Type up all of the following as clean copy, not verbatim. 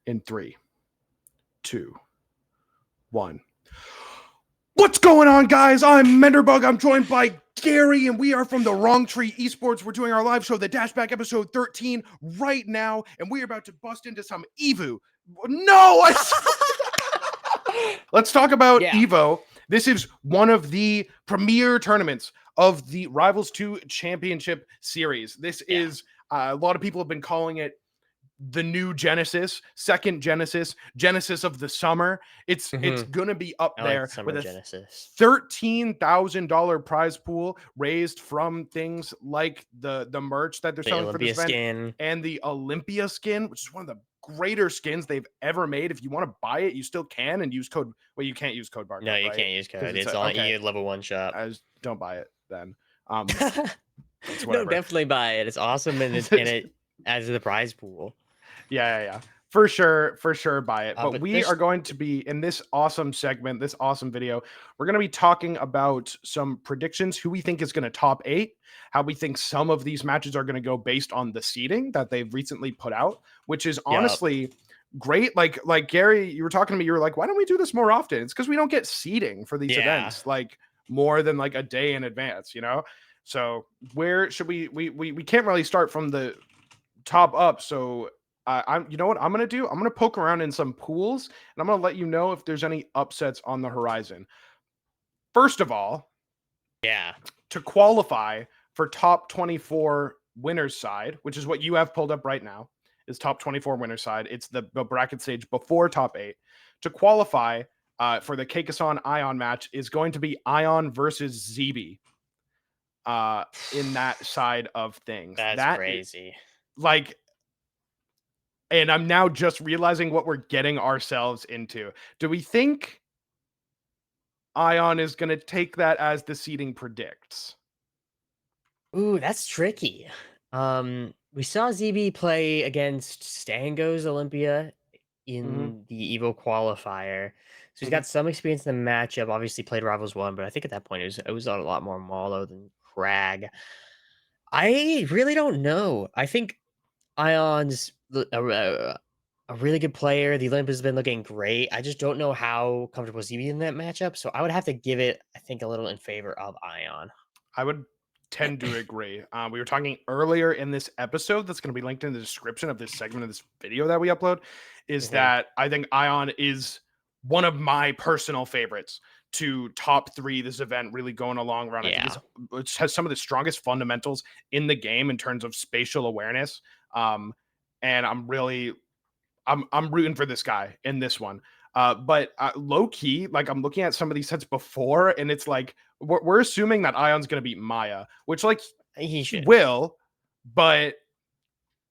in 3, 2, 1. What's going on, guys? I'm Menderbug. I'm joined by Gary, and we are from the Wrong Tree Esports. We're doing our live show, TheDashBack episode 13, right now, and we're about to bust into some Evo. No! Let's talk about Evo. This is one of the premier tournaments of the Rivals 2 Championship Series. This is, a lot of people have been calling it the new Genesis, second Genesis of the summer. It's gonna be up there with a $13,000 prize pool raised from things like the merch that they're selling for this event and the Olympia skin, which is one of the greater skins they've ever made. If you want to buy it, you still can and use code. Well, you can't use code barcode. No, you can't use code. It's on level 1 shop. Don't buy it then. No, definitely buy it. It's awesome and it adds to the prize pool. Yeah. For sure buy it. But we are going to be in this awesome segment, this awesome video. We're going to be talking about some predictions, who we think is going to top 8, how we think some of these matches are going to go based on the seeding that they've recently put out, which is honestly great. Like Gary, you were talking to me, you were like, why don't we do this more often? It's because we don't get seeding for these events like more than like a day in advance, you know? So where should we can't really start from the top up. So you know what I'm gonna do? I'm gonna poke around in some pools, and I'm gonna let you know if there's any upsets on the horizon. First of all, to qualify for top 24 winners side, which is what you have pulled up right now, is top 24 winners side. It's the bracket stage before top 8. To qualify for the Keikasan Ion match is going to be Ion versus ZB in that side of things. That's crazy. And I'm now just realizing what we're getting ourselves into. Do we think Ion is going to take that as the seeding predicts? Ooh, that's tricky. We saw ZB play against Stango's Olympia in the Evo qualifier. So he's got some experience in the matchup. Obviously played Rivals 1, but I think at that point it was a lot more Marlow than Crag. I really don't know. I think Ion's a really good player. The Olymp has been looking great. I just don't know how comfortable ZB in that matchup. So I would have to give it, I think, a little in favor of Ion. I would tend to agree. We were talking earlier in this episode that's going to be linked in the description of this segment of this video that we upload, is that I think Ion is one of my personal favorites to top 3 this event, really going a long run. I think it has some of the strongest fundamentals in the game in terms of spatial awareness. And I'm rooting for this guy in this one. But low key, like I'm looking at some of these sets before, and it's like we're assuming that Ion's gonna beat Maya, which like he will, but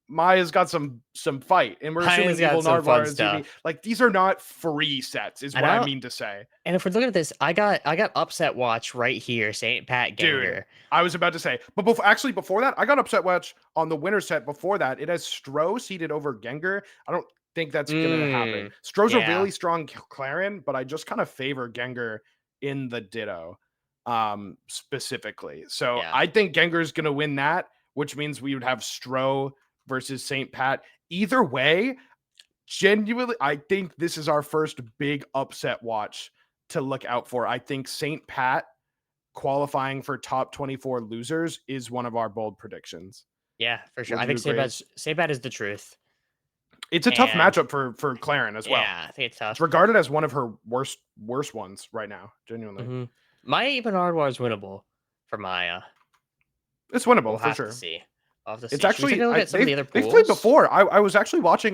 Maya's got some fight, and we're assuming Evil Nardwuar and ZB. Like these are not free sets, is what I mean to say. And if we're looking at this, I got upset watch right here, St. Pat Gengar. Dude, I was about to say, but before that, I got upset watch on the winner set. Before that, it has Stro seated over Gengar. I don't think that's gonna happen. Stro's a really strong Clarion, but I just kind of favor Gengar in the Ditto specifically. So I think Gengar is gonna win that, which means we would have Stro versus St. Pat. Either way, genuinely, I think this is our first big upset watch to look out for. I think St. Pat qualifying for top 24 losers is one of our bold predictions. Yeah, for sure. I think St. Pat is the truth. It's a tough matchup for Claren as well. Yeah, I think it's tough. It's regarded as one of her worst ones right now, genuinely. Maya even Nardwuar is winnable for Maya. It's winnable for sure. It's actually they've played before. I was actually watching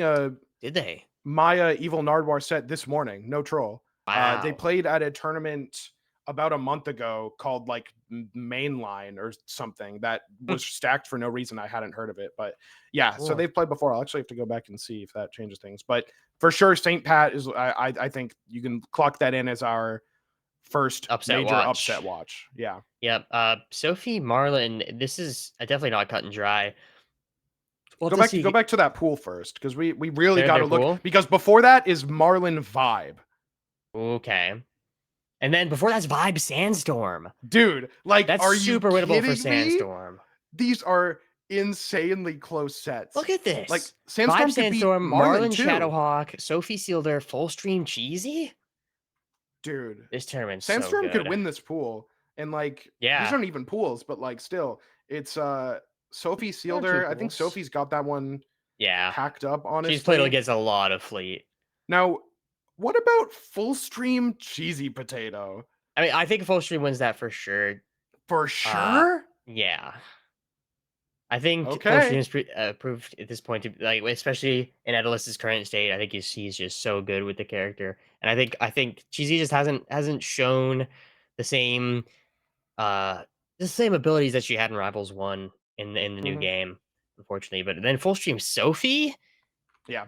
Did they? Maya Evil Nardwuar set this morning. No troll. Wow. They played at a tournament about a month ago called like Mainline or something that was stacked for no reason. I hadn't heard of it, but yeah. Cool. So they've played before. I'll actually have to go back and see if that changes things. But for sure, St. Pat is. I think you can clock that in as our first major upset watch. Yeah. Yep. Sophie Marlin. This is definitely not cut and dry. Go back to that pool first, because we really got to look, because before that is Marlin Vibe. Okay. And then before that's Vibe Sandstorm. Dude, like, that's are super you winnable for me? Sandstorm. These are insanely close sets. Look at Like this. Vibe Sandstorm could beat Sandstorm, Marlin Marlin too, Shadowhawk, Sophie Sealder, Full Stream Cheesy. dude. This tournament's so Sandstorm could good. win this pool, and like these Yeah. aren't even pools, but like still, it's Sophie There are two Sealder. I think pools. Sophie's got that one Yeah. packed up. She's played Honestly, against a lot of Fleet. now what about Full Stream Cheesy Potato? I mean, I think Full Stream wins that for sure. For Uh, sure. yeah. I think Full Okay. Stream's proved at this point to like, especially in Edelis's current state. I think he's just so good with the character, and I think Cheesy just hasn't shown the same uh the same abilities that she had in Rivals One in the new Mhm. game, unfortunately. But then Full Stream Sophie, Yeah.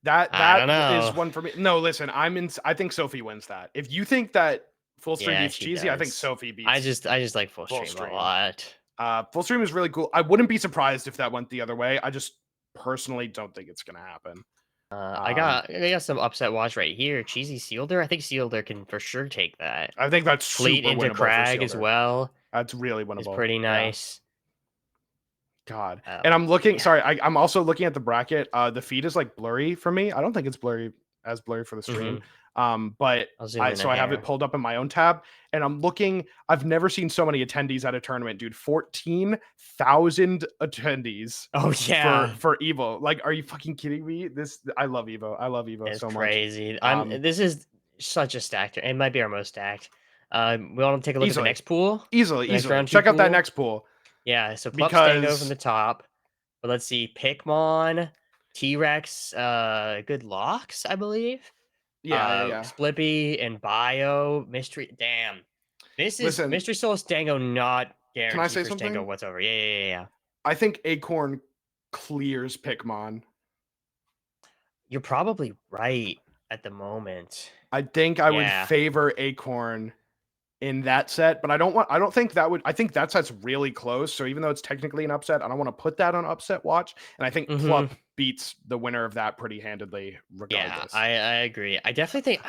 That I don't is know. one for me. No, listen, I think Sophie wins that. If you think that Full Stream Yeah, beats she Cheesy, I think does. Sophie I beats just I just like Full Full Stream a Stream. lot. Full Stream is really cool. I wouldn't be surprised if that went the other way. I just personally don't think it's gonna happen. I Um, got I got some upset watch right here. Cheesy Sealder. I think Sealder can for sure take that. I think that's Fleet super into winnable for Crag as Sealder. well That's really is winnable. pretty Yeah. nice. God. Oh, And I'm looking, yeah. sorry, I'm also looking at the bracket. The feed is like blurry for me. I don't think it's blurry for the stream. Mhm. But I'll zoom in I have it here. pulled up in my own tab and I'm looking. I've never seen so many attendees at a tournament, dude. 14,000 attendees Oh, yeah. for Evo. Like, are you fucking kidding me? I love Evo. I love Evo It's so much. crazy. Um, This is such a stacked. It might be our most stacked. We want to take a look at the easily, next pool, the next easily. round two Check out that pool. next pool Yeah, so Plup Stango from because the top. But let's see, Pikmon, T-Rex, good locks, I believe. yeah. Splippy and Bio, Mystery. Damn. This is Listen, Mystery Soul Stango not can I guaranteed say for Stango something? whatsoever. Yeah. I think Acorn clears Pikmon. You're probably right at the moment. I think I would Yeah. favor Acorn in that set, but I don't think that would I think that set's really close. So even though it's technically an upset, I don't want to put that on upset watch. And I think Mhm. Plup beats the winner of that pretty handedly Yeah, regardless. I agree. I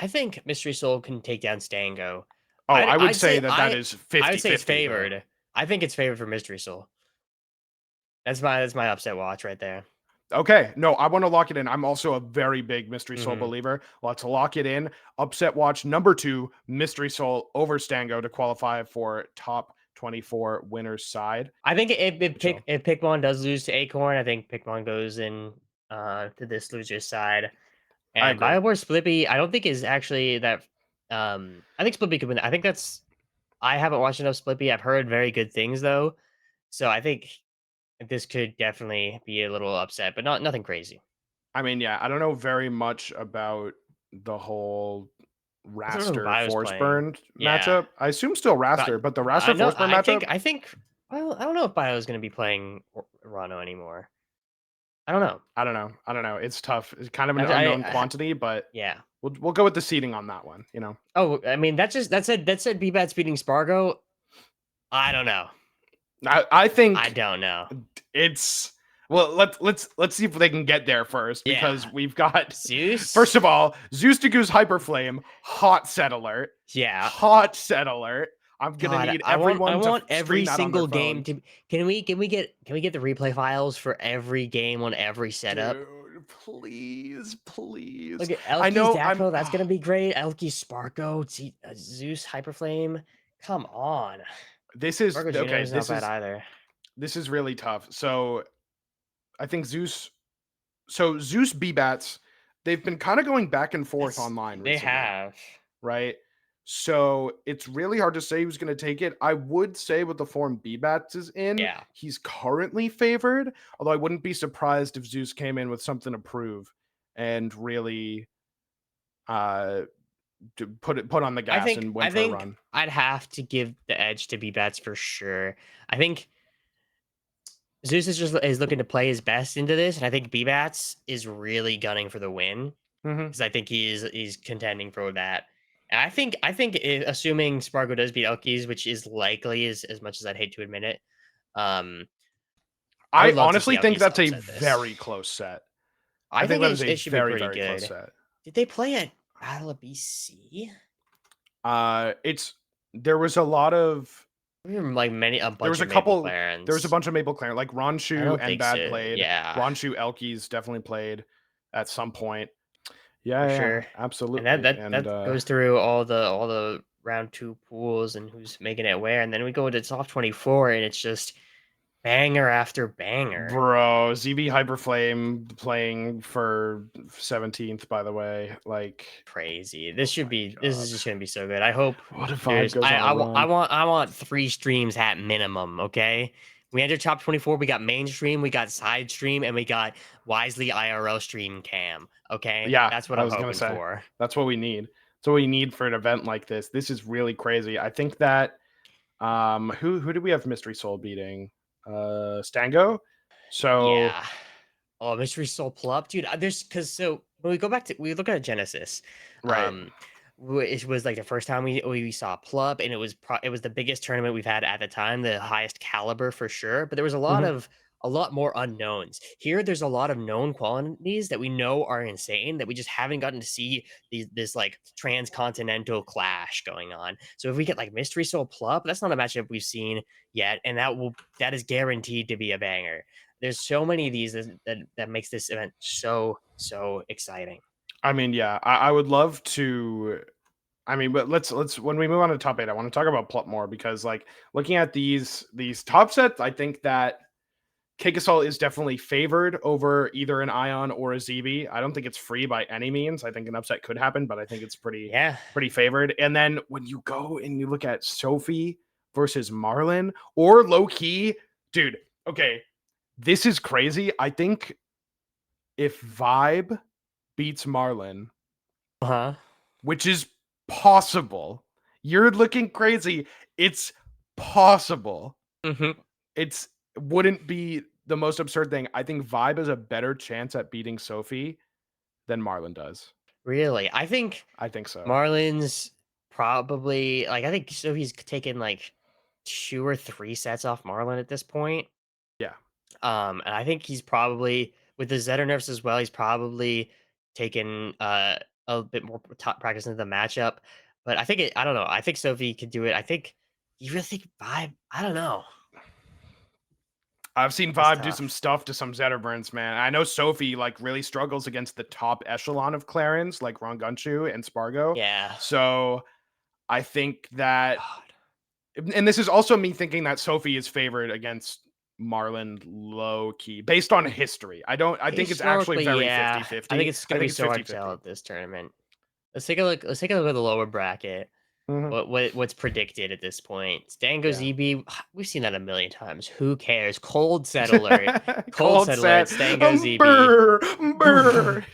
think Mystery Soul can take down Stango. Oh, I'd I would I'd say say that is I would say it's 50-50 though. favored. I think it's favored for Mystery Soul. That's my upset watch right there. Okay, no, I want to lock it in. I'm also a very big Mystery Soul Mhm. believer. Let's lock it in. Upset watch number 2, Mystery Soul over Stango to qualify for top 24 winners side. I think So if Pikmon does lose to Acorn, I think Pikmon goes in to this loser's side. I And agree. Bioware Splippy, I don't think is actually that I think Splippy could win. I think that's I haven't watched enough Splippy. I've heard very good things though. So I think this could definitely be a little upset, but nothing crazy. I mean, yeah, I don't know very much about the whole I don't know who Raster Bio's Force playing. Burned Yeah. matchup. I assume still But Raster, but the I Raster know Force Burn matchup, I think well, I don't know if Bio is gonna be playing Rano anymore. I don't know. I don't know. I don't know. It's tough. It's kind of an unknown I quantity, but yeah. we'll go with the seeding on that one, you know. Oh, I mean, that said B-Bats beating Spargo. I don't know. I I think don't know. it's well, let's see if they can get there first because Yeah. we've got Zeus? first of all, Zeus to Goose Hyperflame, hot set alert. Yeah. Hot set alert. I'm gonna God, need I everyone to want every stream that on their single game phone. to can we get the replay files for every game on every setup? Dude, please, please. Look at I Elky's know I'm Dactyl, that's gonna be great. Elky Sparko, Zeus Hyperflame. Come on. this is Sparko Jr. okay, is not bad either. this is really tough. So I think Zeus B-Bats, they've been kind of going back and forth online They recently, have. right? So it's really hard to say who's going to take it. I would say with the form B-Bats is in, Yeah. he's currently favored, although I wouldn't be surprised if Zeus came in with something to prove and really to put on the gas and I went for a think run. I'd have to give the edge to B-Bats for sure. I think Zeus is looking to play his best into this, and I think B-Bats is really gunning for the win Mhm. because I think he's contending for that. And assuming Spargo does beat Elkies, which is likely as much as I'd hate to admit it, um, I I would love to see honestly think Elkies that's a upset this. very close set. I I think think that is a it should be very, pretty very close good. set. Did they play at Battle of BC? It's there was a lot of Like a There bunch was a of Maple couple. There was a Clarence. bunch of Maple Clan, like I Ronshu don't and think Bad so. played. Yeah, Ronshu Elkies definitely played at some point. Yeah, for yeah, sure. And that absolutely. that And that goes through all the round two pools and who's making it where, and then we go to top 24, and it's just banger after banger. bro, ZB Hyperflame playing for 17th, by the way. Like, Crazy. oh my This god. is just gonna be so good. I hope What if Vibe there's goes on a run? I want 3 streams at minimum, okay? We entered top 24, we got mainstream, we got side stream, and we got Wisely IRL stream cam, okay? Yeah, That's what I I'm was gonna hoping say. for. That's what we need. That's what we need for an event like this. This is really crazy. I think that who did we have Mystery Soul beating? Stango. So Yeah. Oh, Mystery Soul pull up, dude. There's because so when we go back to we look at Genesis, right. um, it was like the first time we saw Plup, and it was the biggest tournament we've had at the time, the highest caliber for sure. But there was Mhm. a lot more unknowns. Here, there's a lot of known qualities that we know are insane that we just haven't gotten to see this like transcontinental clash going on. So if we get like Mystery Soul Plup, that's not a matchup we've seen yet, and that is guaranteed to be a banger. There's so many of these that makes this event so exciting. I mean, yeah, I would love to. I mean, but let's when we move on to top eight, I want to talk about Plot more because like looking at these top sets, I think that Kikasol is definitely favored over either an Ion or a ZB. I don't think it's free by any means. I think an upset could happen, but I think it's Yeah. pretty favored. And then when you go and you look at Sophie versus Marlin or low key, dude, okay, this is crazy. I think if Vibe beats Marlin, Uh-huh. which is possible, you're looking crazy. It's possible. Mhm. It's wouldn't be the most absurd thing. I think Vibe has a better chance at beating Sophie than Marlin does. Really. I think I think so. Marlins probably like I think so he's taken like 2 or 3 sets off Marlin at this point. Yeah. And I think he's probably with the Zetter nerfs as well, he's probably taken a bit more practice into the matchup. But I don't know. I think Sophie could do it. I think you really think Vibe? I don't know. I've seen That's Vibe do some tough. stuff to some Zetterburns, man. I know Sophie like really struggles against the top echelon of Clarence, like Rongunchu and Spargo. Yeah. So I think that, God. and this is also me thinking that Sophie is favored against Marlin low key based on history. I think it's actually Historically, very yeah. I think 50-50. it's I gonna be think it's so hard to 50-50. tell at this tournament. Let's take a look. Let's take a look at the lower bracket. Mhm. What's predicted at this point? Stango Yeah. ZB. We've seen that a million times. Who cares? Cold set alert. Cold Cold set alert. set. Stango ZB. Burr, burr.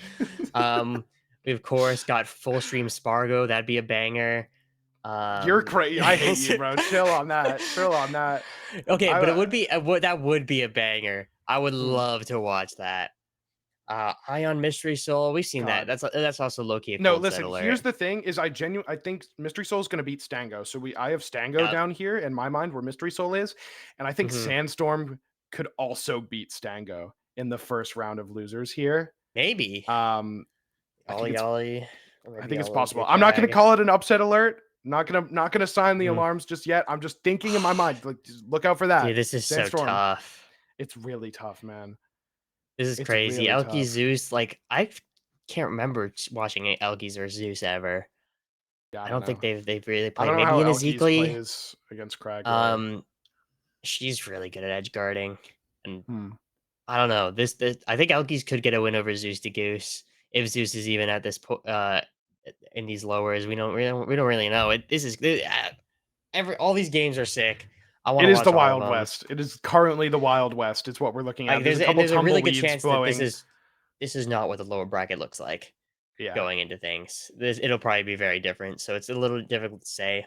um, we of course got full stream Spargo. That'd be a banger. You're Um, crazy. I hate you, bro. Chill on that. Chill on that. okay, I but it would be that would be a banger. I would mm, love to watch that. Ion Mystery Soul. We've seen that. God. That's also low key a No, cold set listen. Here's alert. the thing: is I think Mystery Soul is going to beat Stango. So I have Stango Yep. down here in my mind where Mystery Soul is, and I think Hmm. Sandstorm could also beat Stango in the first round of losers here. Maybe. Um, I think Ollie it's Ollie. Or I maybe think it's a possible. Olympia I'm not going to Crag. call it an upset alert. Not gonna sign the Mhm. alarms just yet. I'm just thinking in my mind, like, just look out for that Dude, this is so Sandstorm. tough. It's really tough, man. This is It's crazy. really Elky tough. Zeus, like I can't remember watching Elkies or Zeus ever. Yeah, I I don't don't know. think they've really I played. don't know Maybe how in Elkies Ezekiel. plays against Cragway. Um, she's really good at edge guarding, and Hmm. I don't know. This I think Elkies could get a win over Zeus to Goose if Zeus is even at this in these lowers. We don't really know. This is all these games are sick. I want It to is the watch all of Wild them. West. It is currently the Wild West. It's what we're looking at. Like There's a and couple there's a really good tumbleweeds chance that blowing. this is not what the lower bracket looks like Yeah. going into things. It'll probably be very different. So it's a little difficult to say.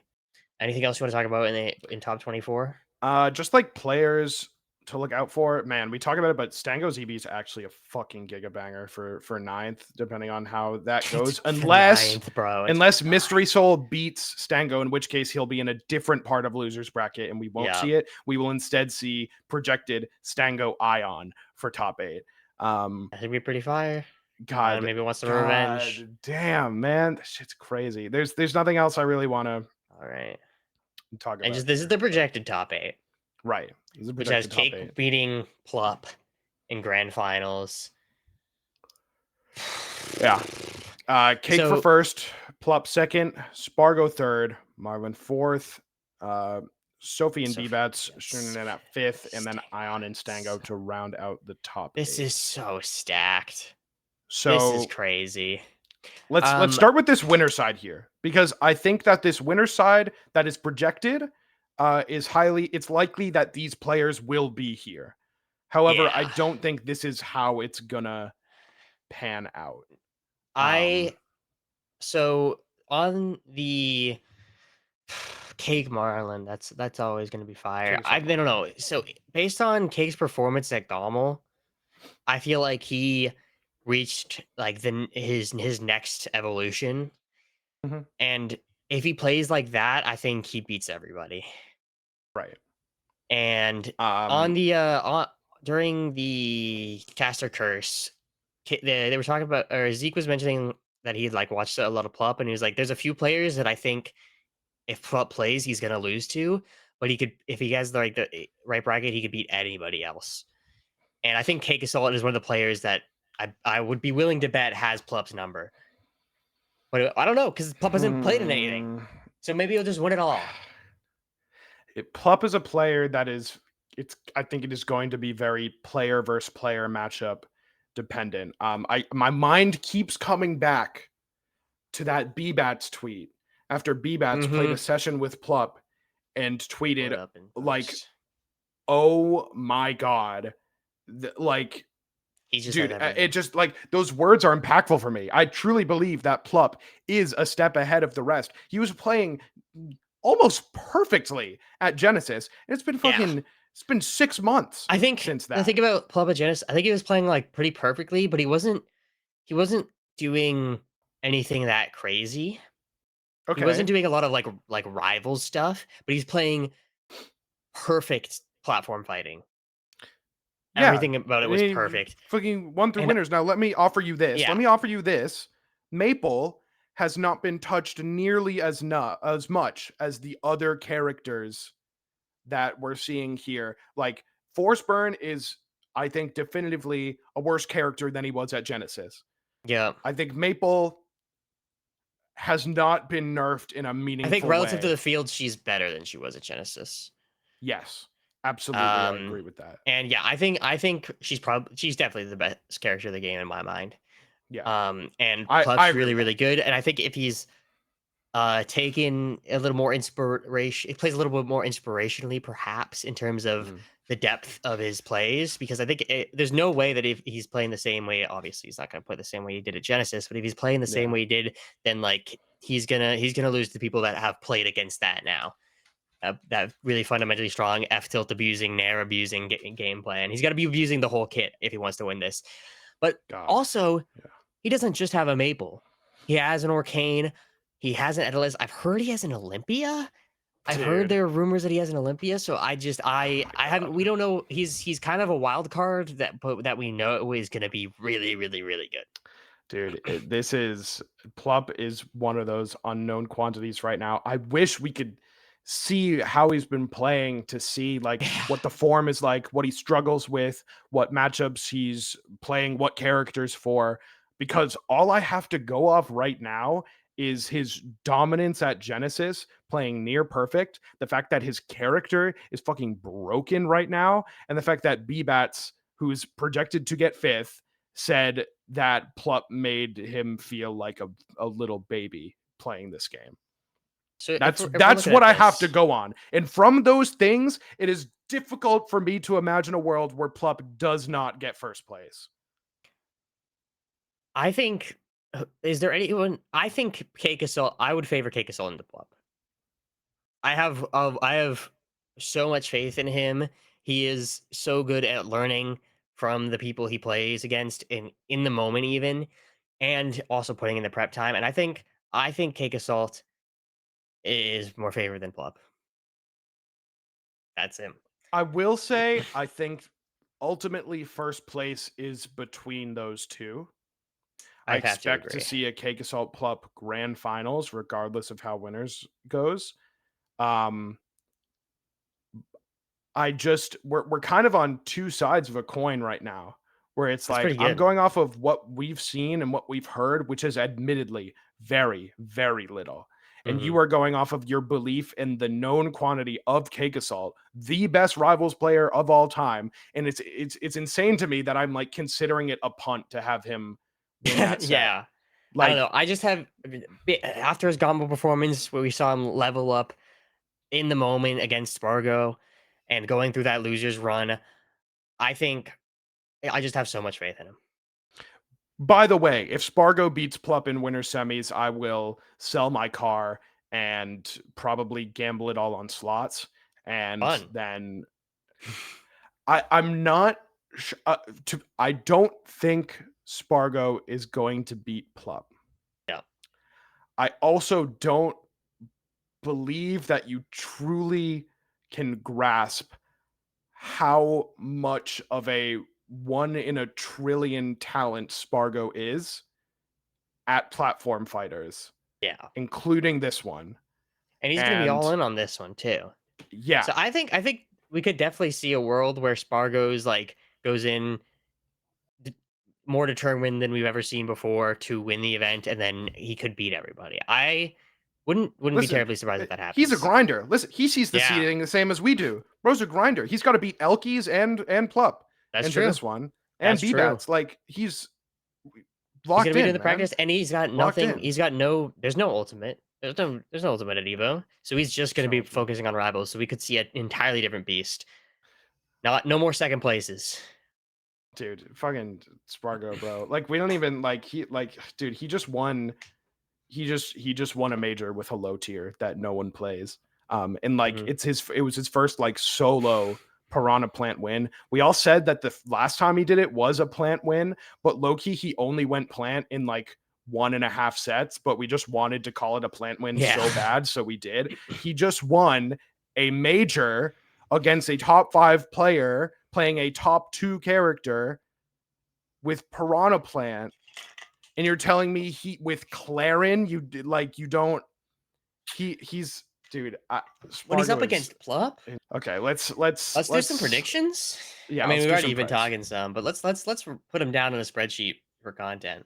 Anything else you want to talk about in top 24? Just like players to look out for. Man, we talk about it, but Stango's EB is actually a fucking giga banger for ninth, depending on how that It's goes. for Unless ninth, bro. It's for unless Mystery ninth. Soul beats Stango, in which case he'll be in a different part of losers bracket, and we won't Yeah, see it. We will instead see projected Stango Ion for top eight. I think be pretty fire. God, Maybe wants some revenge. God damn, man, that shit's crazy. There's nothing else I really want to All right. Talk And about just it this is here. the projected top 8, Right. This is a which has projected top Cake 8. beating Plup in grand finals. Yeah. Cake for So first, Plup second, Spargo third, Marvin fourth, Sophie and Sophie B-Bats shooting Bets, in at fifth, and then Ion and Stango Stango. to round out the top This 8. is so stacked. This is So crazy. let's start with this winner side here, because I think that this winner side that is projected it's likely that these players will be here. However, I Yeah. don't think this is how it's gonna pan out. I so on the Cake Marlin, that's always gonna be fire. Cake I assault don't Marlin. know. So based on Cake's performance at Gommel, I feel like he reached like his next evolution. Mhm. And if he plays like that, I think he beats everybody. Right. And on Um, the during the caster curse, they were talking about, or Zeke was mentioning that he had like watched a lot of Plup, and he was like, "There's a few players that I think if Plup plays, he's gonna lose to, but he could if he has like the right bracket, he could beat anybody else." And I think Cake Assault is one of the players that I would be willing to bet has Plup's number, but I don't know because Plup hasn't played in anything, hmm. so maybe he'll just win it all. Plup is a player that is I think it is going to be very player versus player matchup dependent. My mind keeps coming back to that B-Bats tweet after B-Bats played a Mm-hmm. session with Plup and Pull tweeted it up in like, post. "Oh my god." Like, He just has dude, it everything. just like those words are impactful for me. I truly believe that Plup is a step ahead of the rest. He was playing almost perfectly at Genesis. And Yeah. it's been 6 months I think since the that. thing about Plebagenus, I think he was playing like pretty perfectly, but he wasn't doing anything that crazy. He wasn't Okay. doing a lot of like rival stuff, but he's playing perfect platform fighting. Yeah. Everything about I it was mean, perfect. fucking won through And winners. Now let me offer you this. yeah, Let me offer you this. Maple has not been touched nearly as much as the other characters that we're seeing here. Like Forceburn is, I think, definitively a worse character than he was at Genesis. yeah. I think Maple has not been nerfed in a I think meaningful relative to way. the field, she's better than she was at Genesis. Yes, absolutely, I Um, agree with that. and yeah, I think she's definitely the best character of the game in my mind. Yeah, And I Plup's agree really, with that. really good. And I think if he's taken a little more inspiration, it plays a little bit more inspirationally, perhaps, in terms of Mhm. the depth of his plays, because I think there's no way that if he's playing the same way, obviously he's not going to play the same way he did at Genesis, but if he's playing the same Yeah, way he did, then like he's gonna lose to people that have played against that now. That really fundamentally strong F tilt abusing, Nair abusing game plan. He's got to be abusing the whole kit if he wants to win this. But God, also, yeah, he doesn't just have a Maple. He has an Orcane. He has an Etalus. I've heard he has an Olympia. I've heard dude. there are rumors that he has an Olympia. So Oh I my haven't. god, We don't know. He's kind of a wild card that we know is going to be really, really, really good. dude. This is Plup is one of those unknown quantities right now. I wish we could see how he's been playing to see like Yeah. what the form is like, what he struggles with, what matchups he's playing, what characters for. Because all I have to go off right now is his dominance at Genesis, playing near perfect. The fact that his character is fucking broken right now, and the fact that B-Bats, who's projected to get fifth, said that Plup made him feel like a little baby playing this game. So That's if we're that's looking what at I have to this, go on. And from those things, it is difficult for me to imagine a world where Plup does not get first place. I think is there anyone? I think Cake Assault. I would favor Cake Assault into Plop. I have so much faith in him. He is so good at learning from the people he plays against in the moment even, and also putting in the prep time. And I think Cake Assault is more favored than Plop. That's him. I will say, I think ultimately first place is between those two. I I'd have to expect to agree. see a Cake Assault Plup grand finals, regardless of how winners goes. Um, we're kind of on two sides of a coin right now, where it's That's like pretty I'm good. going off of what we've seen and what we've heard, which is admittedly very, very little. And you Mhm. are going off of your belief in the known quantity of Cake Assault, the best rivals player of all time. And it's insane to me that I'm like considering it a punt to have him win that set. Yeah. I don't Like, know. I just have after his Gombo performance where we saw him level up in the moment against Spargo and going through that losers run, I think I just have so much faith in him. by the way, if Spargo beats Plup in winter semis, I will sell my car and probably gamble it all on slots. And Fun. then I'm not. I don't think Spargo is going to beat Plup. Yeah. I also don't believe that you truly can grasp how much of a one in a trillion talent Spargo is at platform fighters, Yeah. including this one. And he's going to be all And in on this one too. yeah, So I think we could definitely see a world where Spargo's like goes in d- more determined than we've ever seen before to win the event, and then he could beat everybody. I wouldn't be listen, terribly surprised if that he's a happens. grinder. Listen, he sees the Yeah, seeding the same as we do. Bro's a grinder. He's got to beat Elkies and Plup that's into true. this one and That's true. B-Bats. Like he's He's gonna locked be doing in, the man. practice, and he's got Locked nothing. in. He's got no. There's no ultimate. There's no ultimate at Evo. So he's just There's gonna no be ultimate. focusing on rivals. So we could see an entirely different beast. Not no more second places. Dude, fucking Spargo, bro. Like we don't even like he like dude, he just won he just won a major with a low tier that no one plays. And like Hmm. it was his first like solo Piranha Plant win. We all said that the last time he did it was a plant win, but low key he only went plant in like 1.5 sets, but we just wanted to call it a plant win Yeah. so bad, so we did. He just won a major against a top 5 player playing a top 2 character with Piranha Plant, and you're telling me he with Clarin you don't he's dude. When he's up Spargo is against Plup, okay. let's do some predictions. I Yeah, mean, let's we've do already some been price. talking some, but let's put him down on a spreadsheet for content.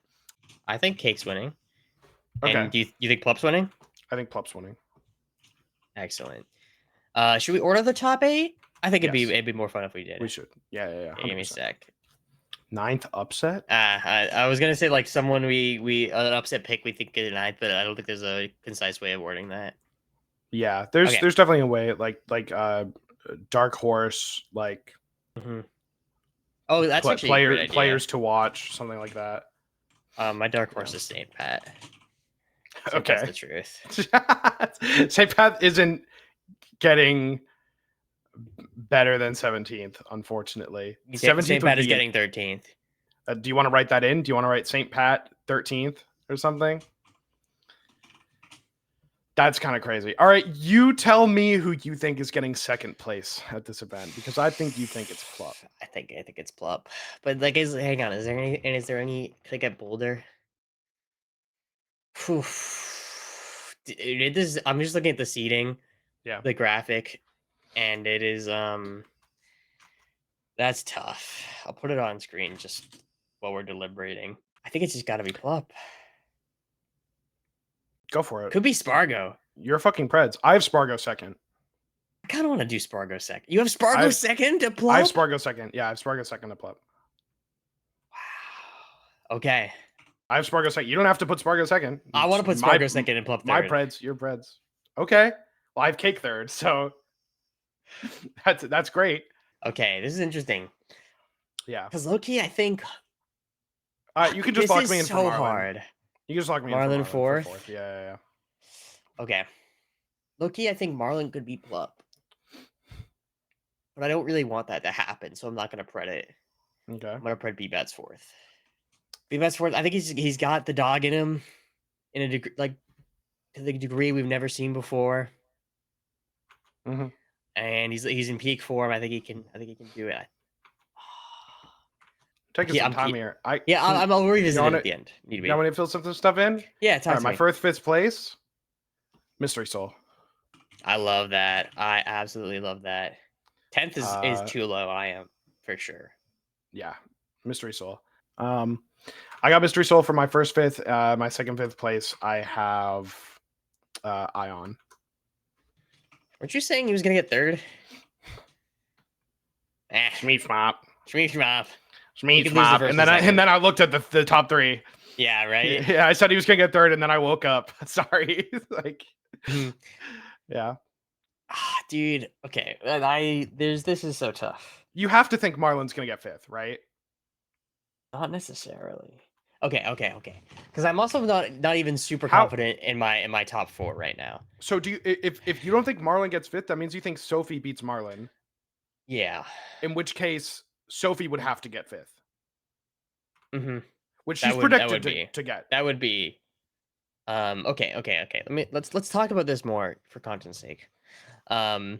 I think Cake's winning, Okay, and do you think Plup's winning? I think Plup's winning. Excellent. Should we order the top eight? I think Yes, it'd be more fun if we did. we should. Yeah, Yeah, give hundred me a percent. sec. Ninth upset. I was gonna say like someone we an upset pick we think get a ninth, but I don't think there's a concise way of wording that. Yeah, Okay. there's definitely a way like Dark Horse like Hmm. Oh, that's actually a great idea. players to watch, something like that. My dark Yeah. horse is Saint Pat. Saint Pat's Okay. the truth. St. Pat isn't getting better than 17th, unfortunately. 17th Saint would Pat is be. getting 13th. Do you want to write that in? Do you want to write St. Pat 13th or something? That's kind of crazy. All right, you tell me who you think is getting second place at this event because I think you think it's Plup. I think it's Plup. But like, hang on. Is there any? Could I get bolder? Whew. I'm just looking at the seating, Yeah, the graphic, and it is that's tough. I'll put it on screen just while we're deliberating. I think it's just got to be Plup. go for it. Could be Spargo. You're fucking Preds. I have Spargo second. I kind of want to do Spargo second. You have I Spargo have second to I have Plup? Spargo second. Yeah, I have Spargo second to Plup. Wow. Okay. I have Spargo second. You don't have to put Spargo second. I want to put Spargo second and Plup My third. Preds, your Preds. Okay. Well, I have Cake third, so that's great. Okay, this is interesting. Yeah. Because Loki, I think You can just this lock is me in for so Marlon. hard. You can just lock me Marlon in for Marlon fourth? for fourth. Yeah. Okay. Loki, I think Marlon could beat Plup. But I don't really want that to happen, so I'm not going to pred it. Okay. I'm going to pred B-Bats fourth. B-Bats fourth, I think he's got the dog in him in a degree, like to the degree we've never seen before. Mm-hmm. And he's in peak form. I think he can do it. Taking some time here. I'll revisit it at the end. Need to be. You want me to fill some stuff in? Yeah, All right, to my me. fifth place, Mystery Soul. I love that. I absolutely love that. 10th is Uh, too low. I am for sure. yeah, Mystery Soul. I got Mystery Soul for my first fifth. My second fifth place, I have Ion. Weren't you saying he was gonna get third? Shmeep Smop. Shmeep Shmop. He Shmeep could lose the Smop. first And and second. then I looked at the top three. Yeah, right. Yeah, I said he was gonna get third, and then I woke up. Sorry. Like, yeah. Dude, okay. And this is so tough. You have to think Marlon's gonna get fifth, right? Not necessarily. Okay. Because I'm also not even super How confident in my top four right now. so do you if you don't think Marlon gets fifth, that means you think Sophie beats Marlon. Yeah. In which case, Sophie would have to get fifth. Mm-hmm. Which she's predicted to get. That would be okay. Let's talk about this more for content's sake. So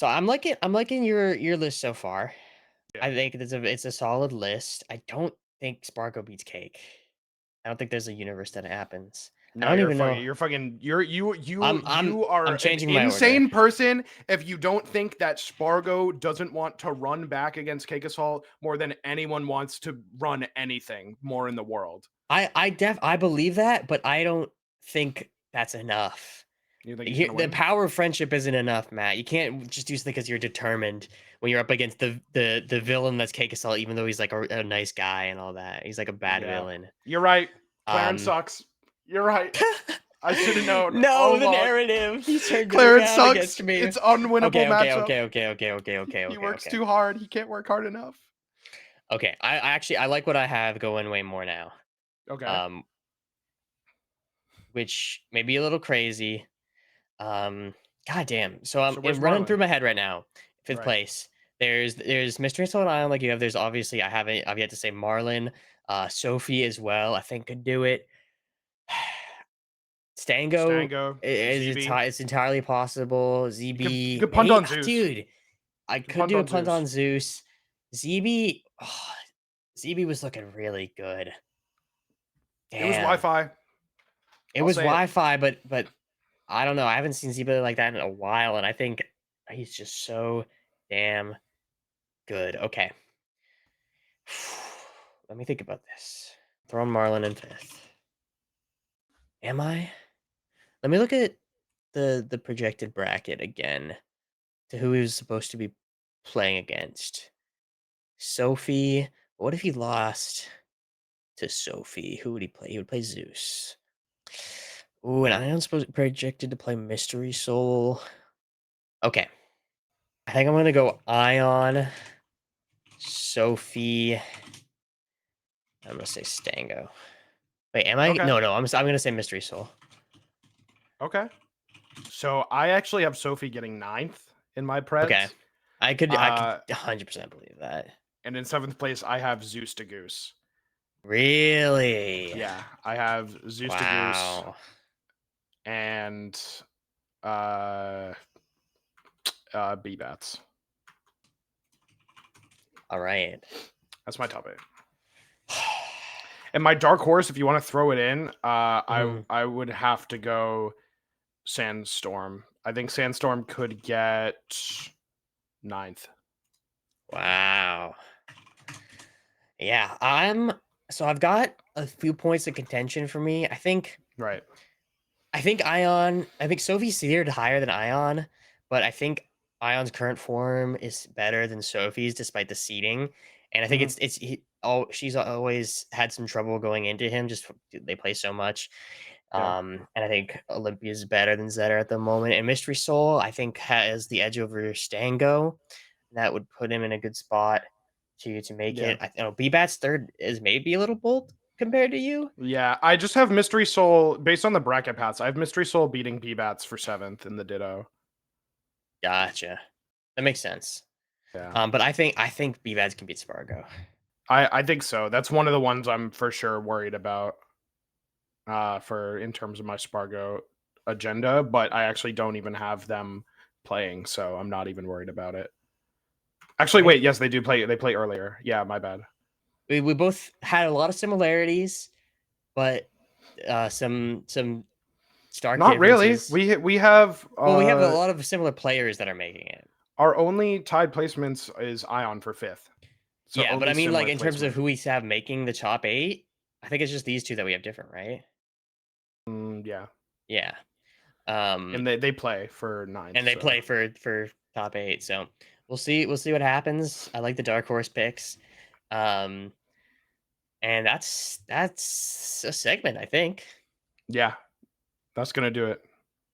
I'm liking your list so far. Yeah. I think it's a solid list. I don't think Sparkle beats Cake. I don't think there's a universe that it happens. I No, don't even know. You are I'm an changing my order. insane person if you don't think that Spargo doesn't want to run back against Cake Assault more than anyone wants to run anything more in the world. I believe that, but I don't think that's enough. You think he's gonna The win? power of friendship isn't enough, Matt. You can't just do something because you're determined when you're up against the villain that's Cake Assault, even though he's like a nice guy and all that. He's like a bad Yeah. villain. You're right. Clarence Um, sucks. You're right. I should have known all no, the along. narrative. He turned it Clarence around sucks. against me. It's unwinnable matchup. He works Okay. too hard. He can't work hard enough. Okay, I actually I like what I have going way more now. Okay. Um, which may be a little crazy. God damn. So So where's I'm running through Marlon? my head right now. Fifth Right. place. There's Mystery Solid Island like you have. There's obviously I've yet to say Marlin. Sophie as well. I think could do it. Stango Stango. is ZB. it's entirely possible. You ZB, could punt on Zeus. dude. I You could could punt do a on punt Zeus. on Zeus. ZB, ZB was looking really good. It was Damn, Wi-Fi. it I'll was say it. Wi-Fi, but I don't know. I haven't seen ZB like that in a while, and I think he's just so damn good. Okay, let me think about this. Throwing Marlin in fifth. Am I? Let me look at the projected bracket again to who he was supposed to be playing against. Sophie. What if he lost to Sophie? Who would he play? He would play Zeus. Ooh, and I am supposed projected to play Mystery Soul. Okay. I think I'm gonna go Ion, Sophie. I'm gonna say Stango. Wait, am I? Okay. No. I'm gonna say Mystery Soul. Okay. So I actually have Sophie getting 9th in my Okay. Preds. I could 100% believe that. And in 7th place, I have Zeus to Goose. Really? Yeah, I have Zeus to Goose Wow. and B-Bats. All right. That's my top 8. And my dark horse, if you want to throw it in, I would have to go Sandstorm. I think Sandstorm could get 9th. Wow. Yeah, I've got a few points of contention for me. Right. I think Sophie's seared higher than Ion, but I think Ion's current form is better than Sophie's despite the seeding. And I think she's always had some trouble going into him. They play so much. Yeah. And I think Olympia's better than Zetter at the moment. And Mystery Soul, I think, has the edge over Stango. That would put him in a good spot to make Yeah. it. I know B-Bat's third is maybe a little bold compared to you. Yeah, I just have Mystery Soul based on the bracket paths. I have Mystery Soul beating B-Bats for 7th in the Ditto. Gotcha. That makes sense. Yeah. But I think B-Bats can beat Spargo. I think so. That's one of the ones I'm for sure worried about for in terms of my Spargo agenda, but I actually don't even have them playing, so I'm not even worried about it. Actually, Right. wait, yes, they do play. They play earlier. Yeah, my bad. We both had a lot of similarities, but some stark Not really. differences. We have Well, we have a lot of similar players that are making it. our only tied placements is Ion for 5th. So Yeah, but only I mean, like similar in terms of placement. who we have making the top 8, I think it's just these two that we have different, right? Yeah. Yeah. And they play for 9th, And they so play for top 8. So we'll see what happens. I like the dark horse picks. Um, and that's a segment, I think. yeah, that's gonna do it.